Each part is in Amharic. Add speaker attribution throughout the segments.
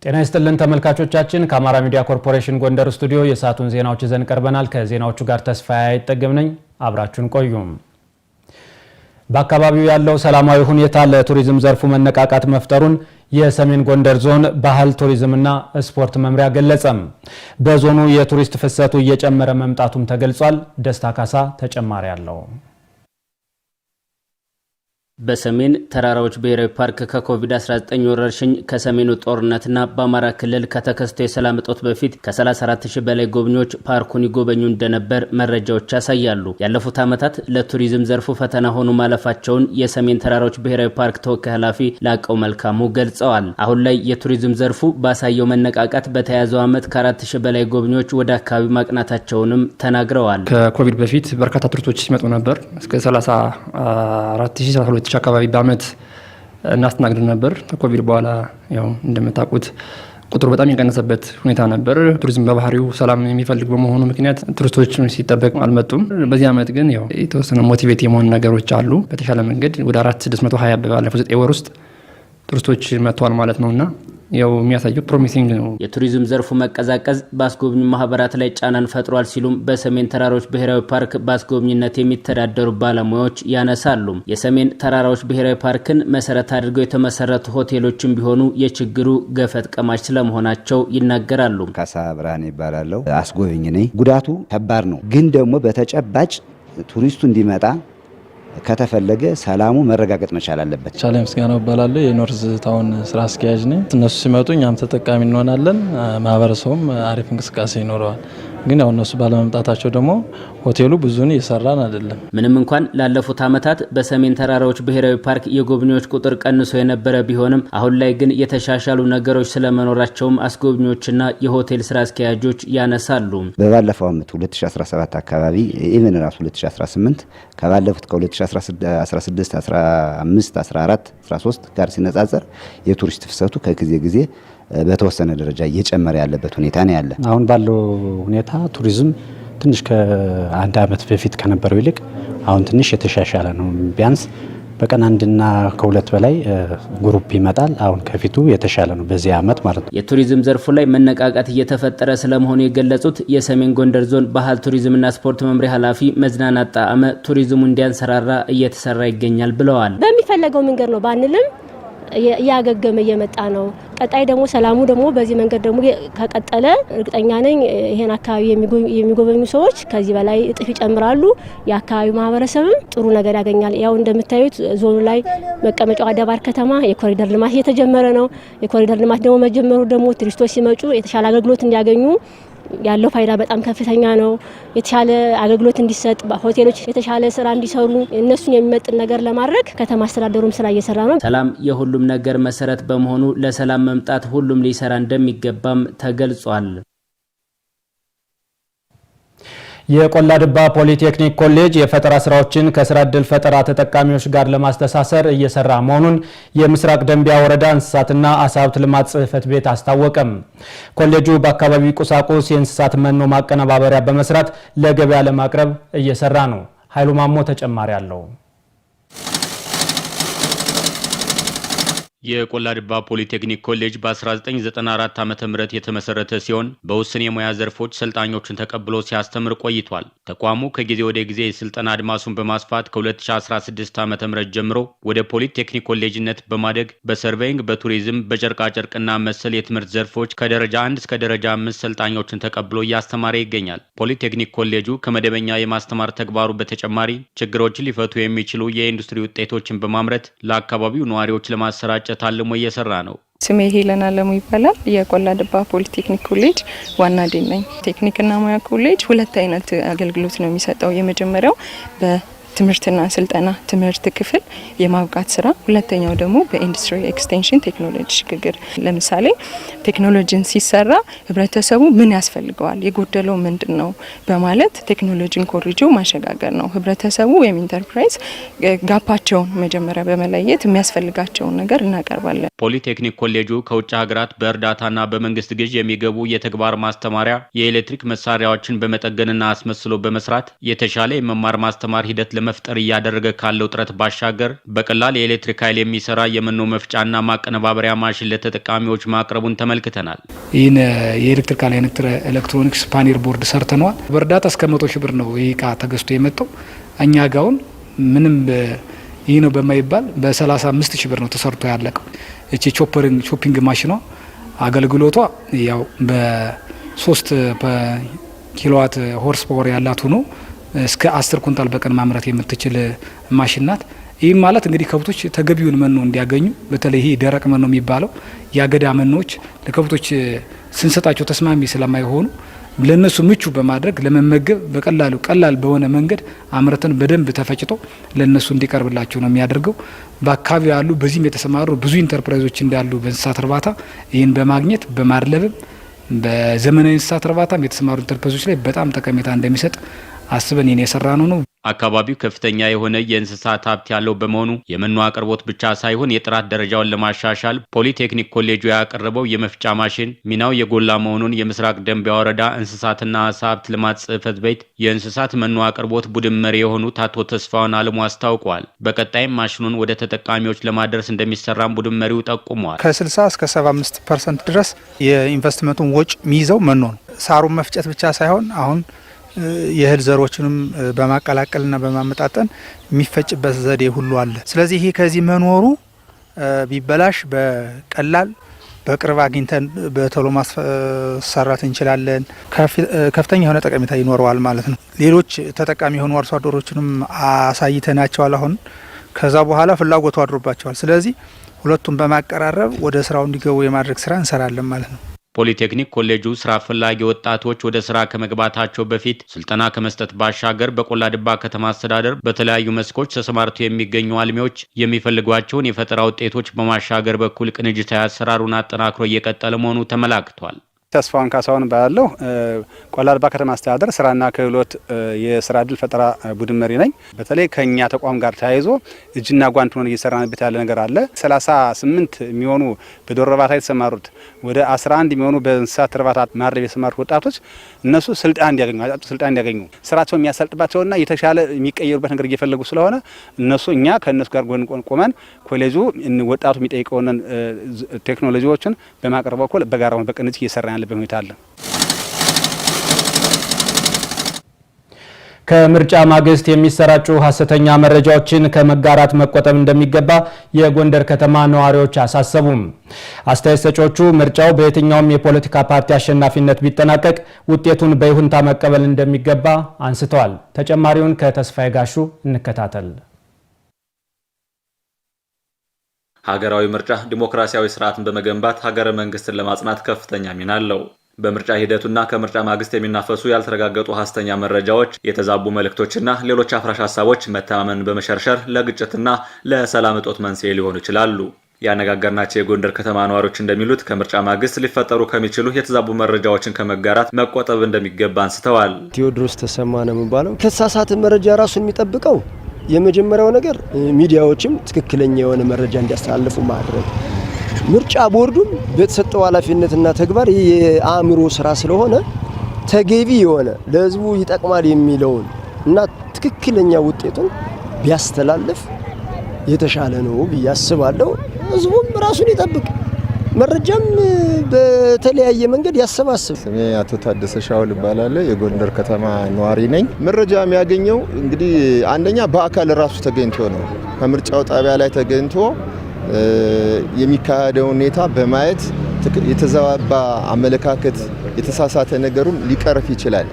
Speaker 1: ጤና ይስጥልን ተመልካቾቻችን ከአማራ ሚዲያ ኮርፖሬሽን ጎንደር ስቱዲዮ የሰዓቱን ዜናዎች ይዘን ቀርበናል። ከዜናዎቹ ጋር ተስፋዬ አይጠገም ነኝ። አብራችሁን ቆዩ። በአካባቢው ያለው ሰላማዊ ሁኔታ ለቱሪዝም ዘርፉ መነቃቃት መፍጠሩን የሰሜን ጎንደር ዞን ባህል ቱሪዝምና ስፖርት መምሪያ ገለጸም። በዞኑ የቱሪስት ፍሰቱ እየጨመረ መምጣቱም ተገልጿል። ደስታ ካሳ ተጨማሪ አለው።
Speaker 2: በሰሜን ተራራዎች ብሔራዊ ፓርክ ከኮቪድ-19 ወረርሽኝ ከሰሜኑ ጦርነትና በአማራ ክልል ከተከሰተው የሰላም እጦት በፊት ከ34000 በላይ ጎብኚዎች ፓርኩን ይጎበኙ እንደነበር መረጃዎች ያሳያሉ። ያለፉት ዓመታት ለቱሪዝም ዘርፉ ፈተና ሆኖ ማለፋቸውን የሰሜን ተራራዎች ብሔራዊ ፓርክ ተወካይ ኃላፊ ላቀው መልካሙ ገልጸዋል። አሁን ላይ የቱሪዝም ዘርፉ ባሳየው መነቃቃት በተያያዘው ዓመት ከ4000 በላይ ጎብኚዎች ወደ አካባቢ ማቅናታቸውንም ተናግረዋል።
Speaker 3: ከኮቪድ በፊት በርካታ ቱሪስቶች ሲመጡ ነበር። እስከ 34000 አካባቢ በአመት እናስተናግድ ነበር። ከኮቪድ በኋላ ያው እንደምታውቁት ቁጥሩ በጣም የቀነሰበት ሁኔታ ነበር። ቱሪዝም በባህሪው ሰላም የሚፈልግ በመሆኑ ምክንያት ቱሪስቶች ሲጠበቅ አልመጡም። በዚህ አመት ግን ያው የተወሰነ ሞቲቬት የመሆን ነገሮች አሉ። በተሻለ መንገድ ወደ 4620 ባለፈው 9 ወር ውስጥ ቱሪስቶች መጥተዋል ማለት ነውና ያው የሚያሳየው ፕሮሚሲንግ ነው።
Speaker 2: የቱሪዝም ዘርፉ መቀዛቀዝ በአስጎብኝ ማህበራት ላይ ጫናን ፈጥሯል ሲሉም በሰሜን ተራራዎች ብሔራዊ ፓርክ በአስጎብኝነት የሚተዳደሩ ባለሙያዎች ያነሳሉ። የሰሜን ተራራዎች ብሔራዊ ፓርክን መሰረት አድርገው የተመሰረቱ ሆቴሎችም ቢሆኑ የችግሩ ገፈት ቀማሽ ስለመሆናቸው ይናገራሉ።
Speaker 4: ካሳ ብርሃን ይባላል። አስጎብኝ ነኝ። ጉዳቱ ከባድ ነው፣ ግን ደግሞ በተጨባጭ ቱሪስቱ እንዲመጣ ከተፈለገ ሰላሙ መረጋገጥ መቻል አለበት።
Speaker 5: ቻለ ምስጋናው ይባላል። የኖርዝ ታውን ስራ አስኪያጅ ነኝ። እነሱ ሲመጡ እኛም ተጠቃሚ እንሆናለን፣ ማህበረሰቡም አሪፍ እንቅስቃሴ ይኖረዋል። ግን ያው እነሱ ባለመምጣታቸው ደግሞ ሆቴሉ ብዙን እየሰራን አይደለም።
Speaker 2: ምንም እንኳን ላለፉት ዓመታት በሰሜን ተራራዎች ብሔራዊ ፓርክ የጎብኚዎች ቁጥር ቀንሶ የነበረ ቢሆንም አሁን ላይ ግን የተሻሻሉ ነገሮች ስለመኖራቸውም አስጎብኚዎችና የሆቴል ስራ አስኪያጆች ያነሳሉ።
Speaker 4: በባለፈው ዓመት 2017 አካባቢ ኢቨን ራሱ 2018 ከባለፉት ከ2016 15 14 13 ጋር ሲነጻጸር የቱሪስት ፍሰቱ ከጊዜ ጊዜ በተወሰነ ደረጃ እየጨመረ ያለበት ሁኔታ ነው ያለ።
Speaker 6: አሁን ባለው ሁኔታ ቱሪዝም ትንሽ ከአንድ አመት በፊት ከነበረው ይልቅ አሁን ትንሽ የተሻሻለ ነው። ቢያንስ በቀን አንድና ከሁለት በላይ ግሩፕ ይመጣል። አሁን ከፊቱ የተሻለ ነው በዚህ አመት ማለት ነው።
Speaker 2: የቱሪዝም ዘርፉ ላይ መነቃቃት እየተፈጠረ ስለመሆኑ የገለጹት የሰሜን ጎንደር ዞን ባህል ቱሪዝምና ስፖርት መምሪያ ኃላፊ መዝናናት ጣዕመ ቱሪዝሙ እንዲያንሰራራ እየተሰራ ይገኛል ብለዋል።
Speaker 7: በሚፈለገው መንገድ ነው ባንልም ያገገመ እየመጣ ነው። ቀጣይ ደግሞ ሰላሙ ደግሞ በዚህ መንገድ ደግሞ ከቀጠለ እርግጠኛ ነኝ ይሄን አካባቢ የሚጎበኙ ሰዎች ከዚህ በላይ እጥፍ ይጨምራሉ። የአካባቢው ማህበረሰብም ጥሩ ነገር ያገኛል። ያው እንደምታዩት ዞኑ ላይ መቀመጫው አዳባር ከተማ የኮሪደር ልማት እየተጀመረ ነው። የኮሪደር ልማት ደግሞ መጀመሩ ደግሞ ቱሪስቶች ሲመጡ የተሻለ አገልግሎት እንዲያገኙ ያለው ፋይዳ በጣም ከፍተኛ ነው። የተሻለ አገልግሎት እንዲሰጥ ሆቴሎች የተሻለ ስራ እንዲሰሩ እነሱን የሚመጥን ነገር ለማድረግ ከተማ አስተዳደሩም ስራ እየሰራ ነው።
Speaker 2: ሰላም የሁሉም ነገር መሰረት በመሆኑ ለሰላም መምጣት ሁሉም ሊሰራ እንደሚገባም ተገልጿል።
Speaker 1: የቆላ ድባ ፖሊቴክኒክ ኮሌጅ የፈጠራ ስራዎችን ከስራ ዕድል ፈጠራ ተጠቃሚዎች ጋር ለማስተሳሰር እየሰራ መሆኑን የምስራቅ ደንቢያ ወረዳ እንስሳትና ዓሳ ሀብት ልማት ጽሕፈት ቤት አስታወቀም። ኮሌጁ በአካባቢው ቁሳቁስ የእንስሳት መኖ ማቀነባበሪያ በመስራት ለገበያ ለማቅረብ እየሰራ ነው። ኃይሉ ማሞ ተጨማሪ አለው።
Speaker 8: የቆላ ድባ ፖሊቴክኒክ ኮሌጅ በ1994 ዓ.ም የተመሰረተ ሲሆን በውስን የሙያ ዘርፎች ሰልጣኞችን ተቀብሎ ሲያስተምር ቆይቷል። ተቋሙ ከጊዜ ወደ ጊዜ የስልጠና አድማሱን በማስፋት ከ2016 ዓ.ም ጀምሮ ወደ ፖሊቴክኒክ ኮሌጅነት በማደግ በሰርቬይንግ፣ በቱሪዝም፣ በጨርቃ ጨርቅና መሰል የትምህርት ዘርፎች ከደረጃ 1 እስከ ደረጃ 5 ሰልጣኞችን ተቀብሎ እያስተማረ ይገኛል። ፖሊቴክኒክ ኮሌጁ ከመደበኛ የማስተማር ተግባሩ በተጨማሪ ችግሮችን ሊፈቱ የሚችሉ የኢንዱስትሪ ውጤቶችን በማምረት ለአካባቢው ነዋሪዎች ለማሰራጨት ታልሞ እየሰራ ነው።
Speaker 9: ስሜ ሄለን አለሙ ይባላል። የቆላ ድባ ፖሊቴክኒክ ኮሌጅ ዋና ዲን ነኝ። ቴክኒክና ሙያ ኮሌጅ ሁለት አይነት አገልግሎት ነው የሚሰጠው። የመጀመሪያው በትምህርትና ስልጠና ትምህርት ክፍል የማብቃት ስራ፣ ሁለተኛው ደግሞ በኢንዱስትሪ ኤክስቴንሽን ቴክኖሎጂ ሽግግር። ለምሳሌ ቴክኖሎጂን ሲሰራ ህብረተሰቡ ምን ያስፈልገዋል፣ የጎደለው ምንድነው በማለት ቴክኖሎጂን ኮሪጆ ማሸጋገር ነው። ህብረተሰቡ ወይም ኢንተርፕራይዝ ጋፓቸውን መጀመሪያ በመለየት የሚያስፈልጋቸውን ነገር እናቀርባለን።
Speaker 8: ፖሊቴክኒክ ኮሌጁ ከውጭ ሀገራት በእርዳታና በመንግስት ግዥ የሚገቡ የተግባር ማስተማሪያ የኤሌክትሪክ መሳሪያዎችን በመጠገንና አስመስሎ በመስራት የተሻለ የመማር ማስተማር ሂደት ለመፍጠር እያደረገ ካለው ጥረት ባሻገር በቀላል የኤሌክትሪክ ኃይል የሚሰራ የመኖ መፍጫና ማቀነባበሪያ ማሽን ለተጠቃሚዎች ማቅረቡን ተመልክተናል።
Speaker 10: ይህን የኤሌክትሪካል ኤሌክትሮኒክስ ፓኔል ቦርድ ሰርተነዋል። በእርዳታ እስከ 100 ሺህ ብር ነው ይህ እቃ ተገዝቶ የመጣው። እኛ ጋውን ምንም ይህ ነው በማይባል በ35 ሺህ ብር ነው ተሰርቶ ያለቀው። እቺ ቾፒንግ ማሽኗ አገልግሎቷ ያው በ3 ኪሎዋት ሆርስ ፓወር ያላት ሆኖ እስከ 10 ኩንታል በቀን ማምረት የምትችል ማሽን ናት። ይህ ማለት እንግዲህ ከብቶች ተገቢውን መኖ እንዲያገኙ በተለይ ይሄ ደረቅ መኖ የሚባለው ያገዳ መኖች ለከብቶች ስንሰጣቸው ተስማሚ ስለማይሆኑ ለነሱ ምቹ በማድረግ ለመመገብ ቀላል በሆነ መንገድ አምርተን በደንብ ተፈጭቶ ለነሱ እንዲቀርብላቸው ነው የሚያደርገው። በአካባቢው ያሉ በዚህም የተሰማሩ ብዙ ኢንተርፕራይዞች እንዳሉ በእንስሳት እርባታ ይህን በማግኘት በማድለብም በዘመናዊ እንስሳት እርባታም የተሰማሩ ኢንተርፕራይዞች ላይ በጣም ጠቀሜታ እንደሚሰጥ አስበን ይሄን የሰራነው ነው።
Speaker 8: አካባቢው ከፍተኛ የሆነ የእንስሳት ሀብት ያለው በመሆኑ የመኖ አቅርቦት ብቻ ሳይሆን የጥራት ደረጃውን ለማሻሻል ፖሊቴክኒክ ኮሌጁ ያቀረበው የመፍጫ ማሽን ሚናው የጎላ መሆኑን የምስራቅ ደንቢያ ወረዳ እንስሳትና ዓሳ ሀብት ልማት ጽሕፈት ቤት የእንስሳት መኖ አቅርቦት ቡድን መሪ የሆኑት አቶ ተስፋውን አለሙ አስታውቀዋል። በቀጣይም ማሽኑን ወደ ተጠቃሚዎች ለማድረስ እንደሚሰራም ቡድን መሪው ጠቁመዋል።
Speaker 11: ከ60 እስከ 75% ድረስ የኢንቨስትመንቱን ወጪ የሚይዘው መኖ ነው። ሳሩን መፍጨት ብቻ ሳይሆን አሁን የእህል ዘሮችንም በማቀላቀልና በማመጣጠን የሚፈጭበት ዘዴ ሁሉ አለ። ስለዚህ ይሄ ከዚህ መኖሩ ቢበላሽ በቀላል በቅርብ አግኝተን በቶሎ ማሰራት እንችላለን። ከፍተኛ የሆነ ጠቀሜታ ይኖረዋል ማለት ነው። ሌሎች ተጠቃሚ የሆኑ አርሶ አደሮችንም አሳይተናቸዋል። አሁን ከዛ በኋላ ፍላጎቱ አድሮባቸዋል። ስለዚህ ሁለቱም በማቀራረብ ወደ ስራው እንዲገቡ የማድረግ ስራ እንሰራለን ማለት ነው።
Speaker 8: ፖሊቴክኒክ ኮሌጁ ስራ ፈላጊ ወጣቶች ወደ ስራ ከመግባታቸው በፊት ስልጠና ከመስጠት ባሻገር በቆላ ድባ ከተማ አስተዳደር በተለያዩ መስኮች ተሰማርተው የሚገኙ አልሚዎች የሚፈልጓቸውን የፈጠራ ውጤቶች በማሻገር በኩል ቅንጅታዊ አሰራሩን አጠናክሮ እየቀጠለ መሆኑ ተመላክቷል።
Speaker 12: ተስፋውን ካሳውን ባለው ቆላ ድባ ከተማ አስተዳደር ስራና ክህሎት የስራ ዕድል ፈጠራ ቡድን መሪ ነኝ። በተለይ ከኛ ተቋም ጋር ተያይዞ እጅና ጓንት ሆነን እየሰራንበት ያለ ነገር አለ። 38 የሚሆኑ በዶሮ እርባታ የተሰማሩት ወደ 11 የሚሆኑ በእንስሳት እርባታ ማረብ የተሰማሩት ወጣቶች እነሱ ስልጣን እንዲያገኙ ስራቸው የሚያሰልጥባቸውና የተሻለ የሚቀየሩበት ነገር እየፈለጉ ስለሆነ እነሱ እኛ ከእነሱ ጋር ጎን ቆመን ኮሌጁ ወጣቱ የሚጠይቀውን ቴክኖሎጂዎችን በማቅረብ በኩል በጋራ በቅንጅት እየሰራ ያለበት ሁኔታ አለ።
Speaker 1: ከምርጫ ማግስት የሚሰራጩ ሐሰተኛ መረጃዎችን ከመጋራት መቆጠብ እንደሚገባ የጎንደር ከተማ ነዋሪዎች አሳሰቡም። አስተያየት ሰጪዎቹ ምርጫው በየትኛውም የፖለቲካ ፓርቲ አሸናፊነት ቢጠናቀቅ ውጤቱን በይሁንታ መቀበል እንደሚገባ አንስተዋል። ተጨማሪውን ከተስፋዬ ጋሹ እንከታተል።
Speaker 13: ሀገራዊ ምርጫ ዲሞክራሲያዊ ስርዓትን በመገንባት ሀገረ መንግስትን ለማጽናት ከፍተኛ ሚና አለው። በምርጫ ሂደቱና ከምርጫ ማግስት የሚናፈሱ ያልተረጋገጡ ሐሰተኛ መረጃዎች፣ የተዛቡ መልእክቶችና ሌሎች አፍራሽ ሀሳቦች መተማመንን በመሸርሸር ለግጭትና ለሰላም እጦት መንስኤ ሊሆኑ ይችላሉ። ያነጋገርናቸው የጎንደር ከተማ ነዋሪዎች እንደሚሉት ከምርጫ ማግስት ሊፈጠሩ ከሚችሉ የተዛቡ መረጃዎችን ከመጋራት መቆጠብ እንደሚገባ አንስተዋል።
Speaker 14: ቴዎድሮስ ተሰማ ነው የሚባለው። ከተሳሳተ መረጃ ራሱን የሚጠብቀው የመጀመሪያው ነገር ሚዲያዎችም ትክክለኛ የሆነ መረጃ እንዲያስተላልፉ ማድረግ፣ ምርጫ ቦርዱም በተሰጠው ኃላፊነትና ተግባር የአእምሮ ስራ ስለሆነ ተገቢ የሆነ ለህዝቡ ይጠቅማል የሚለውን እና ትክክለኛ ውጤቱን ቢያስተላልፍ የተሻለ ነው ብዬ አስባለሁ። ህዝቡም ራሱን ይጠብቅ፣ መረጃም በተለያየ መንገድ ያሰባስብ።
Speaker 15: ስሜ አቶ ታደሰ ሻውል እባላለሁ። የጎንደር ከተማ ነዋሪ ነኝ። መረጃ የሚያገኘው እንግዲህ አንደኛ በአካል ራሱ ተገኝቶ ነው። ከምርጫው ጣቢያ ላይ ተገኝቶ የሚካሄደው ሁኔታ በማየት የተዛባ አመለካከት፣ የተሳሳተ ነገሩን ሊቀርፍ ይችላል።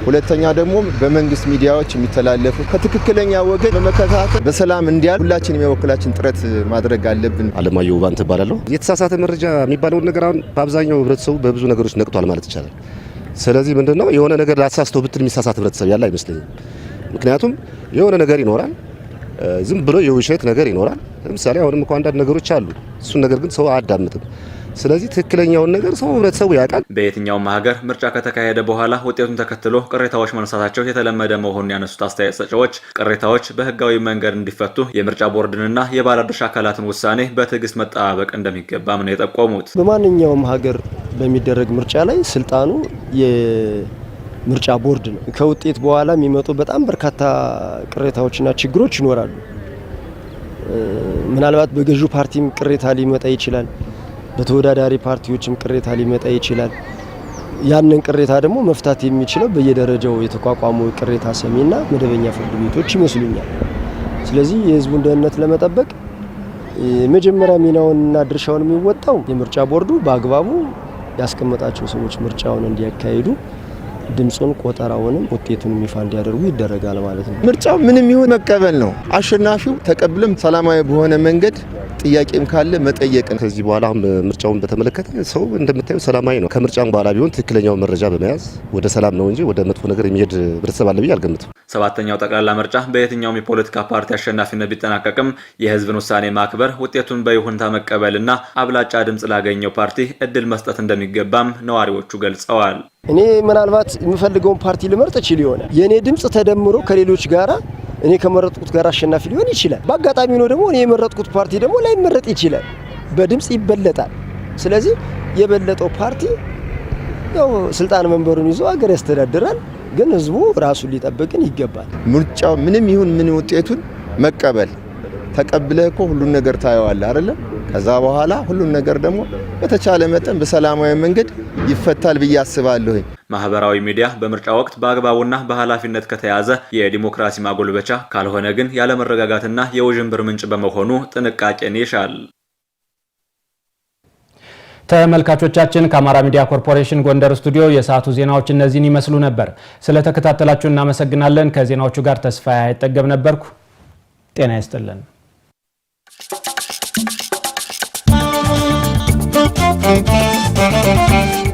Speaker 15: ሁለተኛ ደግሞ በመንግስት ሚዲያዎች የሚተላለፉ ከትክክለኛ ወገን በመከታተል በሰላም እንዲያል ሁላችንም የወክላችን ጥረት ማድረግ አለብን።
Speaker 16: አለማየሁ ባንተ እባላለሁ። የተሳሳተ መረጃ የሚባለውን ነገር አሁን በአብዛኛው ህብረተሰቡ በብዙ ነገሮች ነቅቷል ማለት ይቻላል። ስለዚህ ምንድነው የሆነ ነገር ላሳስተው ብትል የሚሳሳት ህብረተሰብ ያለ አይመስለኝም። ምክንያቱም የሆነ ነገር ይኖራል፣ ዝም ብሎ የውሸት ነገር ይኖራል። ለምሳሌ አሁንም እንኳን አንዳንድ ነገሮች አሉ፣ እሱን ነገር ግን ሰው አያዳምጥም። ስለዚህ ትክክለኛውን ነገር ሰው ህብረተሰቡ ያውቃል።
Speaker 13: በየትኛውም ሀገር ምርጫ ከተካሄደ በኋላ ውጤቱን ተከትሎ ቅሬታዎች መነሳታቸው የተለመደ መሆኑን ያነሱት አስተያየት ሰጪዎች ቅሬታዎች በህጋዊ መንገድ እንዲፈቱ የምርጫ ቦርድንና የባለድርሻ አካላትን ውሳኔ በትዕግስት መጠባበቅ እንደሚገባም ነው የጠቆሙት።
Speaker 14: በማንኛውም ሀገር በሚደረግ ምርጫ ላይ ስልጣኑ ምርጫ ቦርድ ነው። ከውጤት በኋላ የሚመጡ በጣም በርካታ ቅሬታዎችና ችግሮች ይኖራሉ። ምናልባት በገዢው ፓርቲም ቅሬታ ሊመጣ ይችላል፣ በተወዳዳሪ ፓርቲዎችም ቅሬታ ሊመጣ ይችላል። ያንን ቅሬታ ደግሞ መፍታት የሚችለው በየደረጃው የተቋቋሙ ቅሬታ ሰሚና መደበኛ ፍርድ ቤቶች ይመስሉኛል። ስለዚህ የህዝቡን ደህንነት ለመጠበቅ የመጀመሪያ ሚናውንና ድርሻውን የሚወጣው የምርጫ ቦርዱ በአግባቡ ያስቀመጣቸው ሰዎች ምርጫውን እንዲያካሂዱ ድምጹን ቆጠራውንም ውጤቱንም ይፋ እንዲያደርጉ ይደረጋል ማለት ነው።
Speaker 15: ምርጫው ምንም ይሁን መቀበል ነው። አሸናፊው ተቀብለም ሰላማዊ በሆነ መንገድ ጥያቄም ካለ መጠየቅ። ከዚህ በኋላ ምርጫውን በተመለከተ ሰው እንደምታየው ሰላማዊ ነው። ከምርጫም በኋላ ቢሆን ትክክለኛው መረጃ በመያዝ ወደ ሰላም ነው እንጂ ወደ መጥፎ ነገር የሚሄድ ህብረተሰብ አለ ብዬ አልገምትም።
Speaker 13: ሰባተኛው ጠቅላላ ምርጫ በየትኛውም የፖለቲካ ፓርቲ አሸናፊነት ቢጠናቀቅም የህዝብን ውሳኔ ማክበር፣ ውጤቱን በይሁንታ መቀበልና አብላጫ ድምጽ ላገኘው ፓርቲ እድል መስጠት እንደሚገባም ነዋሪዎቹ ገልጸዋል።
Speaker 14: እኔ ምናልባት የምፈልገውን ፓርቲ ልመርጥ እችል ይሆናል። የኔ ድምጽ ተደምሮ ከሌሎች ጋራ እኔ ከመረጥኩት ጋር አሸናፊ ሊሆን ይችላል። በአጋጣሚ ነው ደግሞ እኔ የመረጥኩት ፓርቲ ደግሞ ላይመረጥ ይችላል። በድምጽ ይበለጣል። ስለዚህ የበለጠው ፓርቲ ያው ስልጣን መንበሩን ይዞ ሀገር ያስተዳድራል። ግን ህዝቡ ራሱን ሊጠብቅን ይገባል።
Speaker 15: ምርጫው ምንም ይሁን ምን ውጤቱን መቀበል ተቀብለህ እኮ ሁሉን ነገር ታየዋለህ አይደለ? ከዛ በኋላ ሁሉን ነገር ደግሞ በተቻለ መጠን በሰላማዊ መንገድ ይፈታል ብዬ አስባለሁ።
Speaker 13: ማህበራዊ ሚዲያ በምርጫ ወቅት በአግባቡና በኃላፊነት ከተያዘ የዲሞክራሲ ማጎልበቻ፣ ካልሆነ ግን ያለመረጋጋትና የውዥንብር ምንጭ በመሆኑ ጥንቃቄን ይሻል።
Speaker 1: ተመልካቾቻችን ከአማራ ሚዲያ ኮርፖሬሽን ጎንደር ስቱዲዮ የሰዓቱ ዜናዎች እነዚህን ይመስሉ ነበር። ስለተከታተላችሁ እናመሰግናለን። ከዜናዎቹ ጋር ተስፋዬ አይጠገብ ነበርኩ። ጤና ይስጥልን።
Speaker 17: Thank you.